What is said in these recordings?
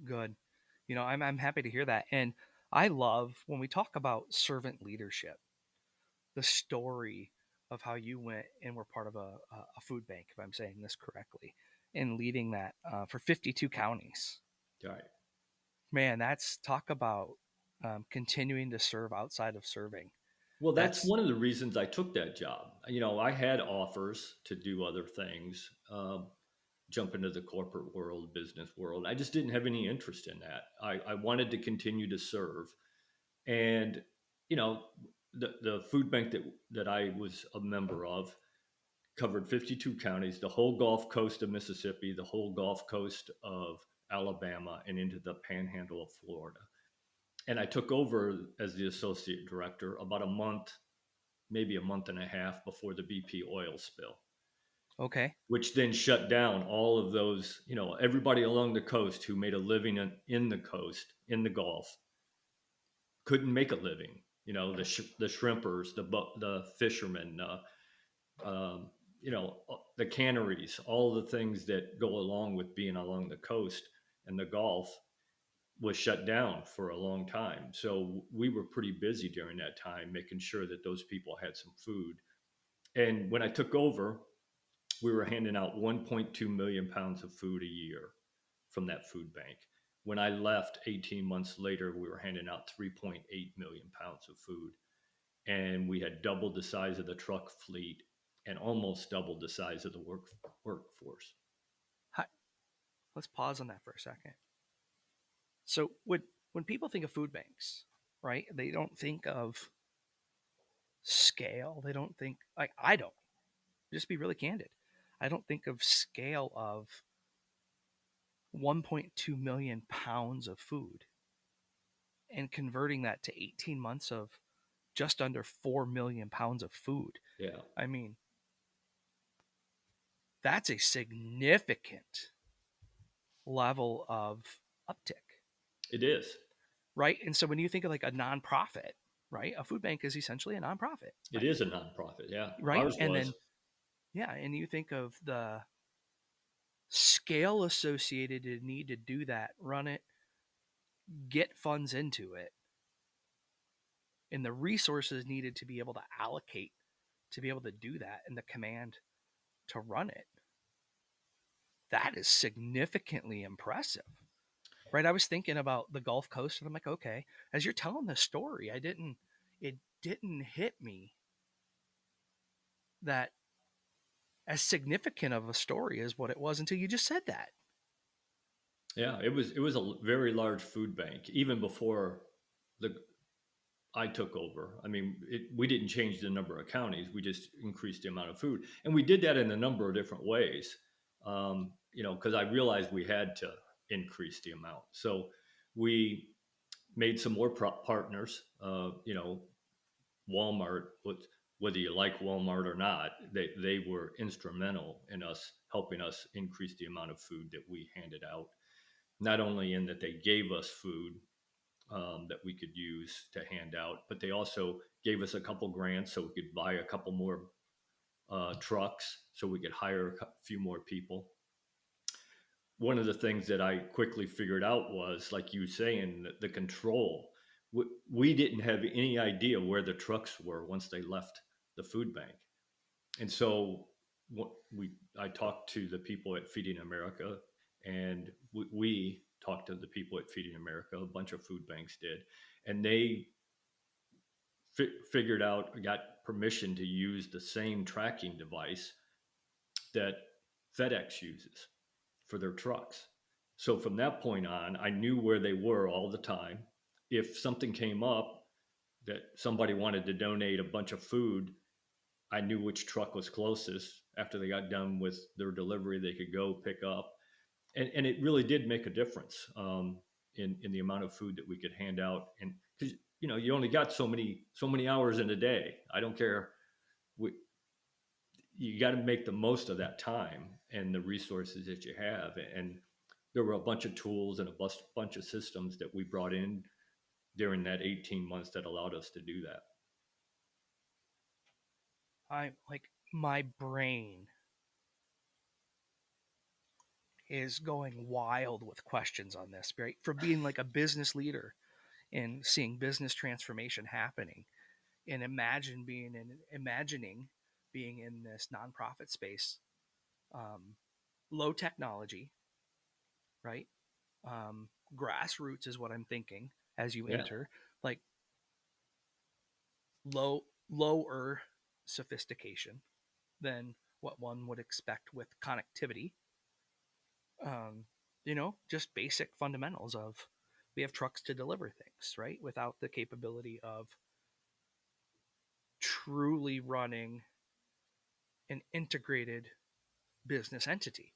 Good. I'm happy to hear that. And I love when we talk about servant leadership, the story of how you went and were part of a food bank, if I'm saying this correctly, and leading that for 52 counties. Right. Man, that's talk about continuing to serve outside of serving. Well, that's That's one of the reasons I took that job. I had offers to do other things, jump into the corporate world, business world. I just didn't have any interest in that. I wanted to continue to serve. And, you know, the food bank that I was a member of covered 52 counties, the whole Gulf Coast of Mississippi, the whole Gulf Coast of Alabama, and into the panhandle of Florida. And I took over as the associate director about a month, maybe a month and a half before the BP oil spill, okay. which then shut down all of those, everybody along the coast who made a living in the coast, in the Gulf, couldn't make a living. The shrimpers, the fishermen, the canneries, all the things that go along with being along the coast and the Gulf was shut down for a long time. So we were pretty busy during that time, making sure that those people had some food. And when I took over, we were handing out 1.2 million pounds of food a year from that food bank. When I left 18 months later, we were handing out 3.8 million pounds of food. And we had doubled the size of the truck fleet and almost doubled the size of the workforce. Hi, let's pause on that for a second. So when people think of food banks, right, they don't think of scale. They don't think like I don't. Just be really candid. I don't think of scale of 1.2 million pounds of food and converting that to 18 months of just under 4 million pounds of food. Yeah, I mean, that's a significant level of uptick, it is. right? And so when you think of like a nonprofit, right, a food bank is essentially a nonprofit, It is a nonprofit. Yeah, right? ours And was. then, yeah, and you think of the scale associated to need to do that, run it, get funds into it, and the resources needed to be able to allocate to be able to do that and the command to run it. That is significantly impressive. Right? I was thinking about the Gulf Coast and I'm like, okay, as you're telling this story, it didn't hit me that as significant of a story as what it was until you just said that. Yeah, it was a very large food bank even before the I took over. I mean, we didn't change the number of counties; we just increased the amount of food, and we did that in a number of different ways. Because I realized we had to increase the amount, so we made some more partners. Walmart, whether you like Walmart or not, they were instrumental in us helping us increase the amount of food that we handed out. Not only in that they gave us food that we could use to hand out, but they also gave us a couple grants so we could buy a couple more trucks so we could hire a few more people. One of the things that I quickly figured out was, like you saying, the control. We didn't have any idea where the trucks were once they left the food bank, and so I talked to the people at Feeding America, and we talked to the people at Feeding America. A bunch of food banks did, and they figured out, got permission to use the same tracking device that FedEx uses for their trucks. So from that point on, I knew where they were all the time. If something came up that somebody wanted to donate a bunch of food, I knew which truck was closest. After they got done with their delivery, they could go pick up. And it really did make a difference in the amount of food that we could hand out. And because, you only got so many hours in a day. I don't care. You got to make the most of that time and the resources that you have. And there were a bunch of tools and a bunch of systems that we brought in during that 18 months that allowed us to do that. I'm like, my brain is going wild with questions on this, right? From being like a business leader and seeing business transformation happening, and imagining being in this nonprofit space, um, low technology, right? Grassroots is what I'm thinking as you Yeah. enter, like lower sophistication than what one would expect with connectivity. Um, just basic fundamentals of we have trucks to deliver things, right? Without the capability of truly running an integrated business entity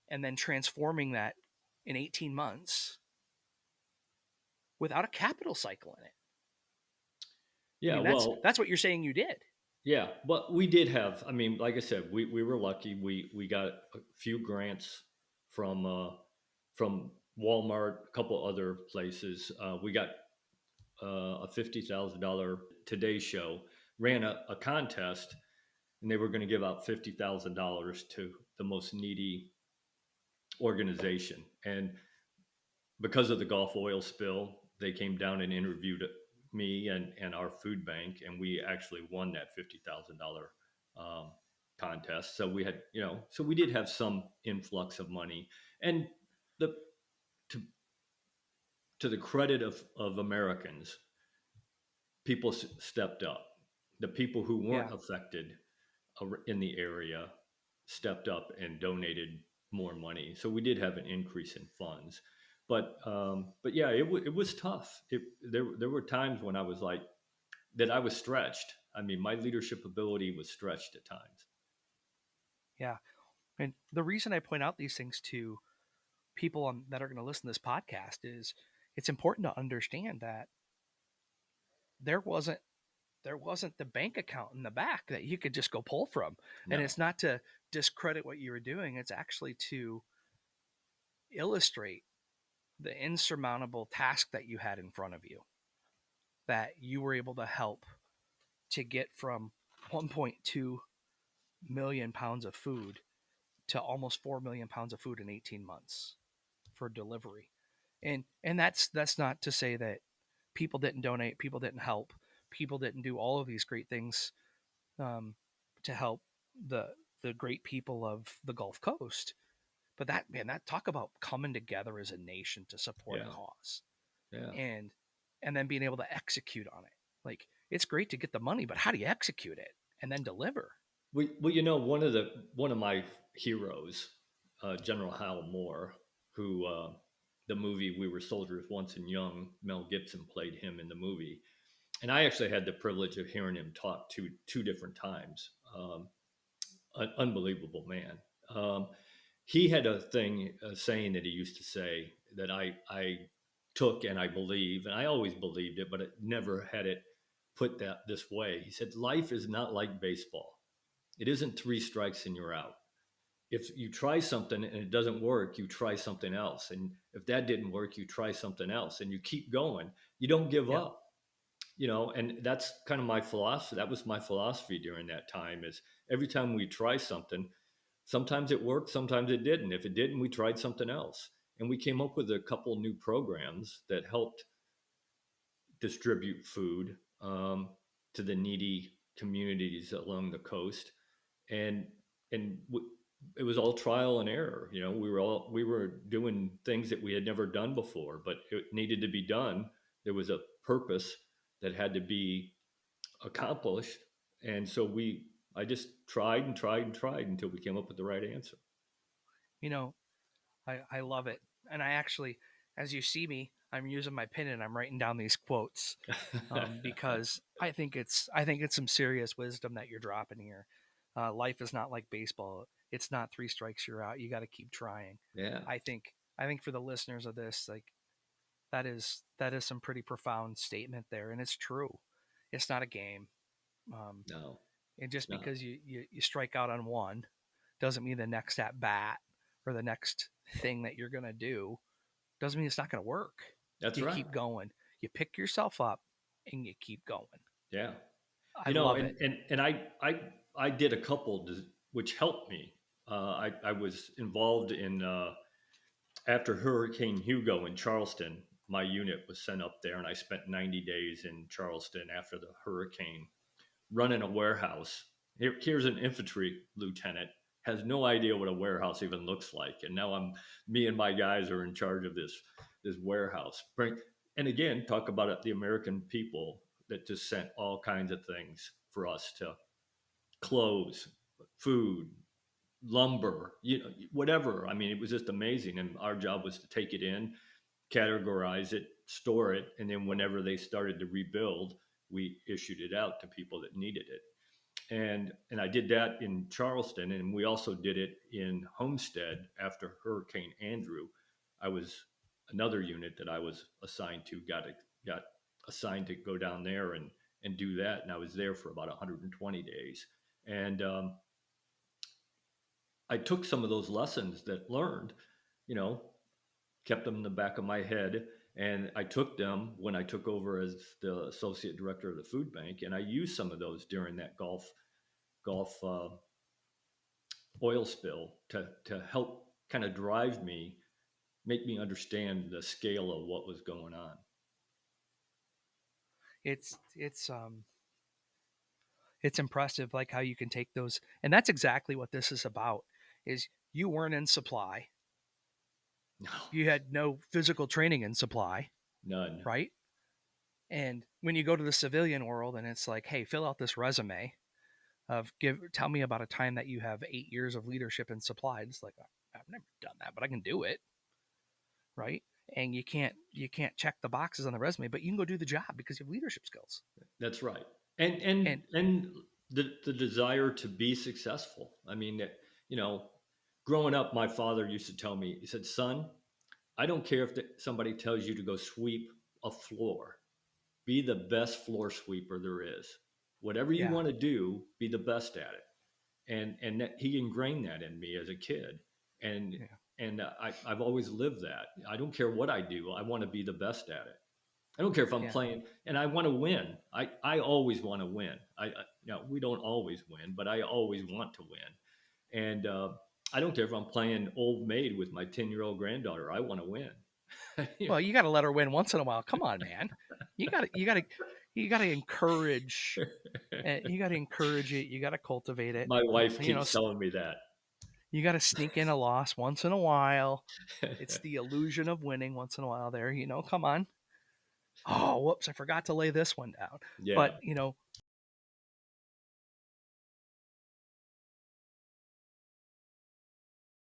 and then transforming that in 18 months without a capital cycle in it. I Yeah. mean, Well, that's what you're saying you did. yeah, but we did have. I mean, like I said, we were lucky. We got a few grants from Walmart, a couple other places. We got a $50,000 Today Show ran a contest, and they were going to give out $50,000 to the most needy organization. And because of the Gulf oil spill, they came down and interviewed me and our food bank, and we actually won that $50,000 um, contest. So we had, so we did have some influx of money, and the to to the credit of Americans, people stepped up. The people who Yeah. weren't affected in the area stepped up and donated more money. So we did have an increase in funds. But yeah, it was tough. There were times when I was like that I was stretched. I mean, my leadership ability was stretched at times. Yeah. And the reason I point out these things to people that are going to listen to this podcast is it's important to understand that there wasn't the bank account in the back that you could just go pull from. And No, it's not to discredit what you were doing, it's actually to illustrate the insurmountable task that you had in front of you, that you were able to help to get from 1.2 million pounds of food to almost 4 million pounds of food in 18 months for delivery. And that's not to say that people didn't donate, people didn't help, people didn't do all of these great things, um, to help the the great people of the Gulf Coast. But that, man, that talk about coming together as a nation to support a yeah, cause, yeah. and then being able to execute on it. Like, it's great to get the money, but how do you execute it and then deliver? Well, one of my heroes, General Hal Moore, who the movie We Were Soldiers Once and Young, Mel Gibson played him in the movie, and I actually had the privilege of hearing him talk two different times. An unbelievable man. He had a saying that he used to say that I took and I believe, and I always believed it, but it never had it put that this way. He said, "Life is not like baseball. It isn't three strikes and you're out. If you try something and it doesn't work, you try something else. And if that didn't work, you try something else and you keep going. You don't give Yep. up." And that's kind of my philosophy. That was my philosophy during that time is every time we try something, sometimes it worked, sometimes it didn't. If it didn't, we tried something else. And we came up with a couple new programs that helped distribute food to the needy communities along the coast. And and it was all trial and error. We were doing things that we had never done before, but it needed to be done. There was a purpose that had to be accomplished, and so I just tried and tried and tried until we came up with the right answer. You know, I love it. And I actually, as you see me, I'm using my pen and I'm writing down these quotes, because I think it's some serious wisdom that you're dropping here. Life is not like baseball. It's not three strikes you're out. You got to keep trying. Yeah. I think for the listeners of this, like, that is some pretty profound statement there, and it's true. It's not a game. Um, No, and it's just not. because you strike out on one doesn't mean the next at bat or the next thing that you're gonna do doesn't mean it's not gonna work. That's You right. keep going. You pick yourself up and you keep going. Yeah. I love And it. I did a couple which helped me. I was involved in after Hurricane Hugo in Charleston. My unit was sent up there, and I spent 90 days in Charleston after the hurricane, running a warehouse. Here's an infantry lieutenant, has no idea what a warehouse even looks like, and now me and my guys are in charge of this warehouse. And again, talk about it, the American people that just sent all kinds of things for us to clothes, food, lumber, whatever. I mean, it was just amazing, and our job was to take it in, categorize it, store it, and then whenever they started to rebuild, we issued it out to people that needed it. And I did that in Charleston, and we also did it in Homestead after Hurricane Andrew. I was another unit that I was assigned to got assigned to go down there and do that, and I was there for about 120 days. And I took some of those lessons that learned, you know, kept them in the back of my head, and I took them when I took over as the associate director of the food bank, and I used some of those during that Gulf oil spill to help kind of drive me, make me understand the scale of what was going on. It's impressive, like how you can take those, and that's exactly what this is about. Is you weren't in supply, No, you had no physical training in supply, none. right? And when you go to the civilian world and it's like, hey, fill out this resume of tell me about a time that you have 8 years of leadership in supply. It's like, I've never done that, but I can do it, right? And you can't check the boxes on the resume, but you can go do the job because you have leadership skills. That's right. And And and the desire to be successful. I mean, you know, growing up, my father used to tell me, he said, "Son, I don't care if somebody tells you to go sweep a floor. Be the best floor sweeper there is. Whatever you yeah, want to do, be the best at it." And he ingrained that in me as a kid, and yeah, I've always lived that. I don't care what I do. I want to be the best at it. I don't care if I'm yeah. playing, and I want to win. I always want to win. We don't always win, but I always want to win. And I don't care if I'm playing old maid with my 10-year-old granddaughter. I want to win. You Well, you got to let her win once in a while. Come on, man. You got to encourage. You got to encourage it. You got to cultivate it. My wife You know, keeps telling me that. you got to sneak in a loss once in a while. It's the illusion of winning once in a while. There, come on. Oh, whoops! I forgot to lay this one down. Yeah. But